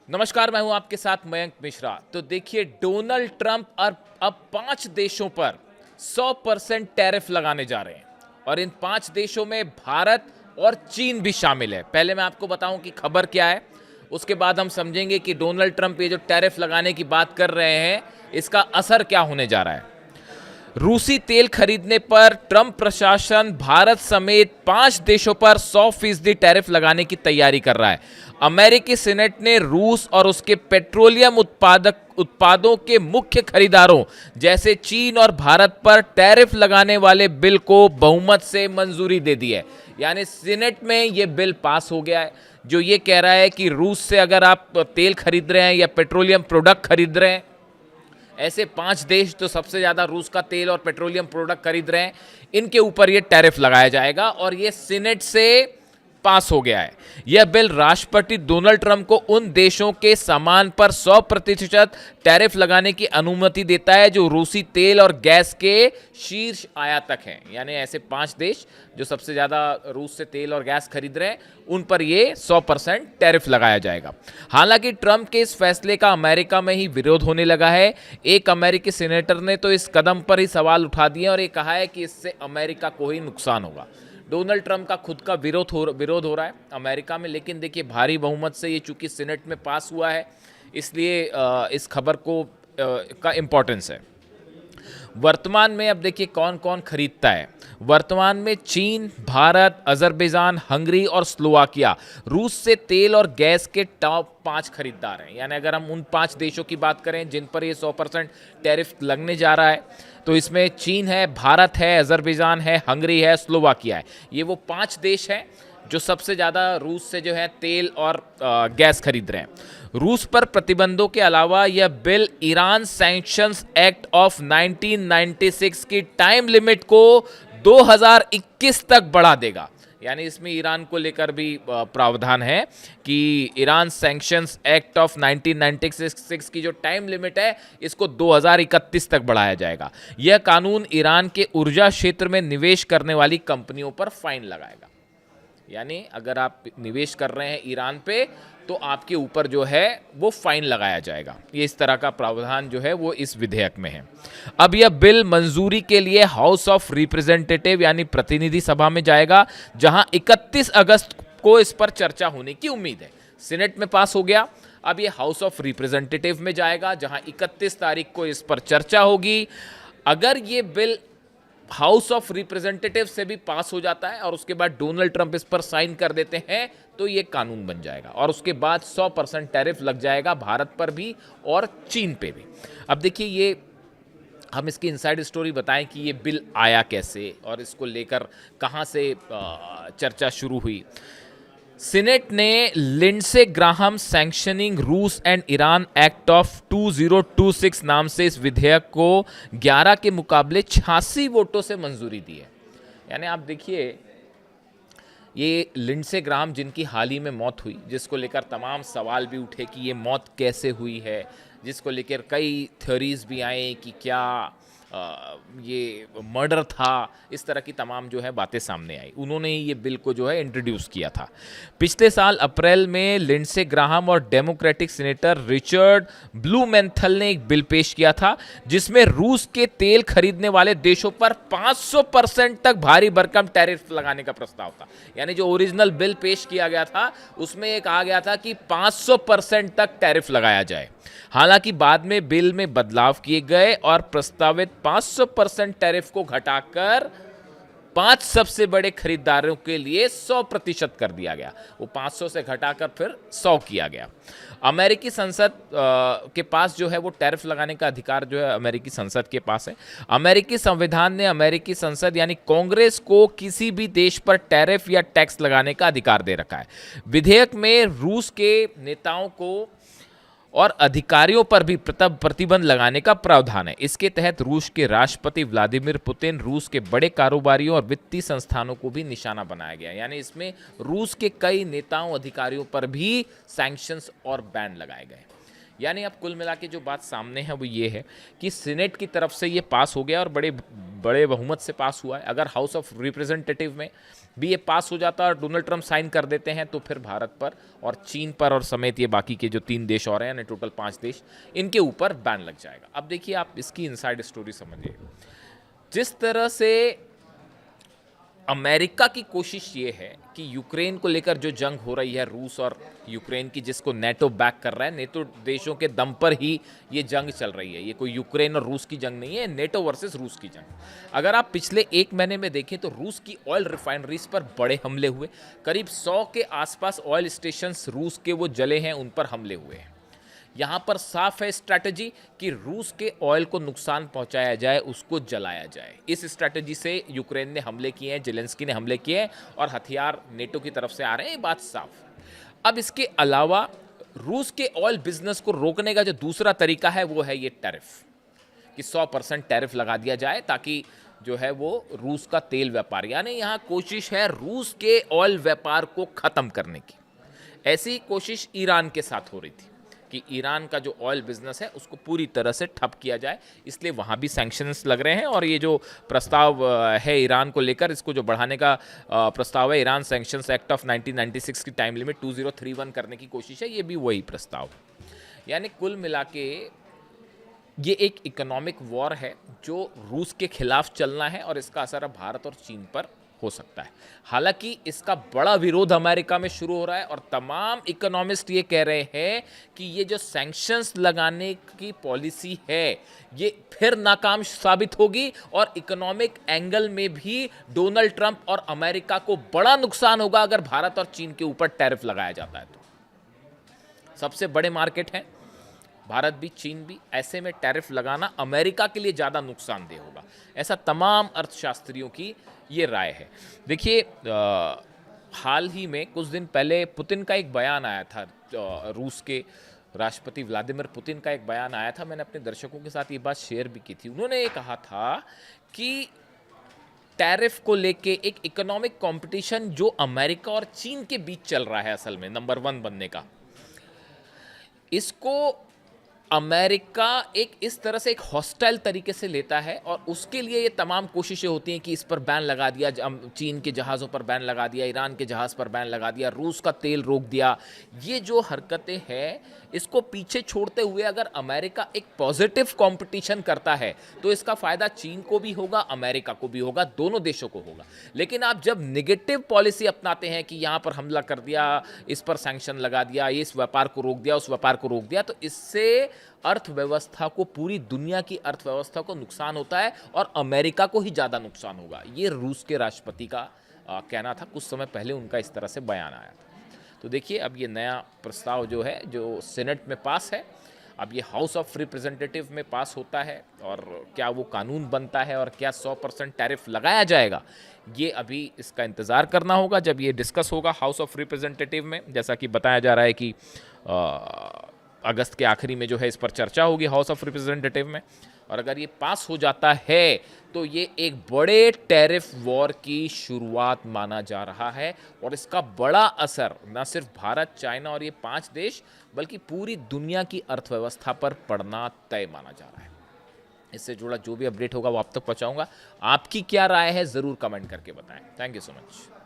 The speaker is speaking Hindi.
नमस्कार, मैं हूं आपके साथ मयंक मिश्रा। तो देखिए, डोनाल्ड ट्रंप अब 5 देशों पर 100% टैरिफ लगाने जा रहे हैं और इन 5 देशों में भारत और चीन भी शामिल है। पहले मैं आपको बताऊं कि खबर क्या है, उसके बाद हम समझेंगे कि डोनाल्ड ट्रंप ये जो टैरिफ लगाने की बात कर रहे हैं, इसका असर क्या होने जा रहा है। रूसी तेल खरीदने पर ट्रंप प्रशासन भारत समेत 5 देशों पर 100% टैरिफ लगाने की तैयारी कर रहा है। अमेरिकी सीनेट ने रूस और उसके पेट्रोलियम उत्पादों के मुख्य खरीदारों जैसे चीन और भारत पर टैरिफ लगाने वाले बिल को बहुमत से मंजूरी दे दी है। यानी सीनेट में यह बिल पास हो गया है, जो ये कह रहा है कि रूस से अगर आप तेल खरीद रहे हैं या पेट्रोलियम प्रोडक्ट खरीद रहे हैं, ऐसे 5 देश जो सबसे ज्यादा रूस का तेल और पेट्रोलियम प्रोडक्ट खरीद रहे हैं, इनके ऊपर यह टैरिफ लगाया जाएगा और यह सीनेट से पास हो गया है। यह बिल राष्ट्रपति डोनाल्ड ट्रंप को उन देशों के सामान पर 100% टैरिफ लगाने की अनुमति देता है जो रूसी तेल और गैस के शीर्ष आयातक हैं। यानी ऐसे 5 देश जो सबसे ज्यादा रूस से तेल और गैस खरीद रहे हैं, उन पर यह 100% टैरिफ लगाया जाएगा। हालांकि ट्रंप के इस फैसले का अमेरिका में ही विरोध होने लगा है। एक अमेरिकी सीनेटर ने तो इस कदम पर ही सवाल उठा दिए और ये कहा है कि इससे अमेरिका को ही नुकसान होगा। डोनाल्ड ट्रंप का खुद का विरोध हो रहा है अमेरिका में, लेकिन देखिए भारी बहुमत से ये चूंकि सीनेट में पास हुआ है, इसलिए इस खबर को का इम्पोर्टेंस है। वर्तमान में अब देखिए कौन कौन खरीदता है। वर्तमान में चीन, भारत, अजरबैजान, हंगरी और स्लोवाकिया रूस से तेल और गैस के टॉप 5 खरीदार हैं। यानी अगर हम उन 5 देशों की बात करें जिन पर ये 100% टैरिफ लगने जा रहा है, तो इसमें चीन है, भारत है, अजरबैजान है, हंगरी है, स्लोवाकिया है। ये वो 5 देश हैं जो सबसे ज़्यादा रूस से जो है तेल और गैस खरीद रहे हैं। रूस पर प्रतिबंधों के अलावा यह bill Iran sanctions act of 1996 की टाइम लिमिट को 2021 तक बढ़ा देगा। यानी इसमें ईरान को लेकर भी प्रावधान है कि ईरान सैंक्शंस एक्ट ऑफ 1996 की जो टाइम लिमिट है, इसको 2031 तक बढ़ाया जाएगा। यह कानून ईरान के ऊर्जा क्षेत्र में निवेश करने वाली कंपनियों पर फाइन लगाएगा। यानी अगर आप निवेश कर रहे हैं ईरान पे, तो आपके ऊपर जो है वो फाइन लगाया जाएगा। ये इस तरह का प्रावधान जो है वो इस विधेयक में है। अब यह बिल मंजूरी के लिए हाउस ऑफ रिप्रेजेंटेटिव यानी प्रतिनिधि सभा में जाएगा, जहां 31 अगस्त को इस पर चर्चा होने की उम्मीद है। सीनेट में पास हो गया, अब यह हाउस ऑफ रिप्रेजेंटेटिव में जाएगा, जहां 31 तारीख को इस पर चर्चा होगी। अगर ये बिल हाउस ऑफ रिप्रेजेंटेटिव से भी पास हो जाता है और उसके बाद डोनाल्ड ट्रंप इस पर साइन कर देते हैं, तो ये कानून बन जाएगा और उसके बाद 100% टैरिफ लग जाएगा भारत पर भी और चीन पे भी। अब देखिए, ये हम इसकी इनसाइड स्टोरी बताएं कि ये बिल आया कैसे और इसको लेकर कहां से चर्चा शुरू हुई। सीनेट ने लिंडसे ग्राहम सैंक्शनिंग रूस एंड ईरान एक्ट ऑफ 2026 नाम से इस विधेयक को 11 के मुकाबले 86 वोटों से मंजूरी दी है। यानी आप देखिए, ये लिंडसे ग्राहम जिनकी हाल ही में मौत हुई, जिसको लेकर तमाम सवाल भी उठे कि ये मौत कैसे हुई है, जिसको लेकर कई थ्योरीज भी आए कि क्या ये मर्डर था, इस तरह की तमाम जो है बातें सामने आई। उन्होंने ही ये बिल को जो है इंट्रोड्यूस किया था। पिछले साल अप्रैल में लिंडसे ग्राहम और डेमोक्रेटिक सीनेटर रिचर्ड ब्लूमेंथल ने एक बिल पेश किया था, जिसमें रूस के तेल खरीदने वाले देशों पर 500% तक भारी भरकम टैरिफ लगाने का प्रस्ताव था। यानी जो ओरिजिनल बिल पेश किया गया था, उसमें ये कहा गया था कि 500% तक टैरिफ लगाया जाए। हालांकि बाद में बिल में बदलाव किए गए और प्रस्तावित 500% टैरिफ को घटाकर 5 सबसे बड़े खरीदारों के लिए 100% कर दिया गया। वो 500 से घटाकर फिर 100 किया गया। अमेरिकी संसद के पास जो है वो टैरिफ लगाने का अधिकार जो है अमेरिकी संसद के पास है। अमेरिकी संविधान ने अमेरिकी संसद यानी कांग्रेस को किसी भी देश पर टैरिफ या टैक्स लगाने का अधिकार दे रखा है। विधेयक में रूस के नेताओं को और अधिकारियों पर भी प्रतिबंध लगाने का प्रावधान है। इसके तहत रूस के राष्ट्रपति व्लादिमीर पुतिन, रूस के बड़े कारोबारियों और वित्तीय संस्थानों को भी निशाना बनाया गया। यानी इसमें रूस के कई नेताओं, अधिकारियों पर भी सैंक्शंस और बैन लगाए गए। यानी अब कुल मिला के जो बात सामने है वो ये है कि सीनेट की तरफ से ये पास हो गया और बड़े बड़े बहुमत से पास हुआ है। अगर हाउस ऑफ रिप्रेजेंटेटिव में भी ये पास हो जाता और डोनाल्ड ट्रंप साइन कर देते हैं तो फिर भारत पर और चीन पर और समेत ये बाकी के जो 3 देश और हैं, यानी टोटल 5 देश, इनके ऊपर बैन लग जाएगा। अब देखिए आप इसकी इनसाइड स्टोरी समझिए। जिस तरह से अमेरिका की कोशिश ये है कि यूक्रेन को लेकर जो जंग हो रही है रूस और यूक्रेन की, जिसको नेटो बैक कर रहा है, नेटो देशों के दम पर ही ये जंग चल रही है। ये कोई यूक्रेन और रूस की जंग नहीं है, नेटो वर्सेस रूस की जंग। अगर आप पिछले 1 महीने में देखें तो रूस की ऑयल रिफाइनरीज पर बड़े हमले हुए। करीब 100 के आसपास ऑयल स्टेशंस रूस के वो जले हैं, उन पर हमले हुए हैं। यहाँ पर साफ है स्ट्रैटेजी कि रूस के ऑयल को नुकसान पहुंचाया जाए, उसको जलाया जाए। इस स्ट्रैटेजी से यूक्रेन ने हमले किए हैं, जेलेंस्की ने हमले किए हैं और हथियार नेटो की तरफ से आ रहे हैं, ये बात साफ है। अब इसके अलावा रूस के ऑयल बिजनेस को रोकने का जो दूसरा तरीका है वो है ये टैरिफ, कि 100% टैरिफ लगा दिया जाए ताकि जो है वो रूस का तेल व्यापार, यानी यहाँ कोशिश है रूस के ऑयल व्यापार को ख़त्म करने की। ऐसी कोशिश ईरान के साथ हो रही थी कि ईरान का जो ऑयल बिजनेस है उसको पूरी तरह से ठप किया जाए, इसलिए वहाँ भी सैंक्शंस लग रहे हैं। और ये जो प्रस्ताव है ईरान को लेकर, इसको जो बढ़ाने का प्रस्ताव है, ईरान सैंक्शंस एक्ट ऑफ 1996 की टाइम लिमिट 2031 करने की कोशिश है, ये भी वही प्रस्ताव। यानी कुल मिला के ये एक इकोनॉमिक वॉर है जो रूस के खिलाफ चलना है और इसका असर अब भारत और चीन पर हो सकता है। हालांकि इसका बड़ा विरोध अमेरिका में शुरू हो रहा है और तमाम इकोनॉमिस्ट ये कह रहे हैं कि ये जो सैंक्शंस लगाने की पॉलिसी है ये फिर नाकाम साबित होगी और इकोनॉमिक एंगल में भी डोनाल्ड ट्रंप और अमेरिका को बड़ा नुकसान होगा अगर भारत और चीन के ऊपर टैरिफ लगाया जाता है तो। सबसे बड़े मार्केट हैं भारत भी चीन भी, ऐसे में टैरिफ लगाना अमेरिका के लिए ज़्यादा नुकसानदेह होगा, ऐसा तमाम अर्थशास्त्रियों की ये राय है। देखिए हाल ही में कुछ दिन पहले पुतिन का एक बयान आया था, रूस के राष्ट्रपति व्लादिमीर पुतिन का एक बयान आया था। मैंने अपने दर्शकों के साथ ये बात शेयर भी की थी। उन्होंने ये कहा था कि टैरिफ को लेके एक इकोनॉमिक कंपटीशन जो अमेरिका और चीन के बीच चल रहा है, असल में नंबर 1 बनने का, इसको अमेरिका एक इस तरह से एक हॉस्टाइल तरीके से लेता है और उसके लिए ये तमाम कोशिशें होती हैं कि इस पर बैन लगा दिया, चीन के जहाज़ों पर बैन लगा दिया, ईरान के जहाज़ पर बैन लगा दिया, रूस का तेल रोक दिया। ये जो हरकतें हैं इसको पीछे छोड़ते हुए अगर अमेरिका एक पॉजिटिव कंपटीशन करता है तो इसका फ़ायदा चीन को भी होगा, अमेरिका को भी होगा, दोनों देशों को होगा। लेकिन आप जब नेगेटिव पॉलिसी अपनाते हैं कि यहाँ पर हमला कर दिया, इस पर सैंक्शन लगा दिया, इस व्यापार को रोक दिया, उस व्यापार को रोक दिया, तो इससे अर्थव्यवस्था को, पूरी दुनिया की अर्थव्यवस्था को नुकसान होता है और अमेरिका को ही ज़्यादा नुकसान होगा। ये रूस के राष्ट्रपति का कहना था, कुछ समय पहले उनका इस तरह से बयान आया था। तो देखिए अब ये नया प्रस्ताव जो है जो सेनेट में पास है, अब ये हाउस ऑफ रिप्रेजेंटेटिव में पास होता है और क्या वो कानून बनता है और क्या 100% टैरिफ लगाया जाएगा, ये अभी इसका इंतज़ार करना होगा जब ये डिस्कस होगा हाउस ऑफ रिप्रेजेंटेटिव में। जैसा कि बताया जा रहा है कि अगस्त के आखिरी में जो है इस पर चर्चा होगी हाउस ऑफ रिप्रेजेंटेटिव में, और अगर ये पास हो जाता है तो ये एक बड़े टैरिफ वॉर की शुरुआत माना जा रहा है और इसका बड़ा असर न सिर्फ भारत, चाइना और ये 5 देश बल्कि पूरी दुनिया की अर्थव्यवस्था पर पड़ना तय माना जा रहा है। इससे जुड़ा जो भी अपडेट होगा वो आप तक पहुंचाऊंगा। आपकी क्या राय है ज़रूर कमेंट करके बताएं। Thank you so much.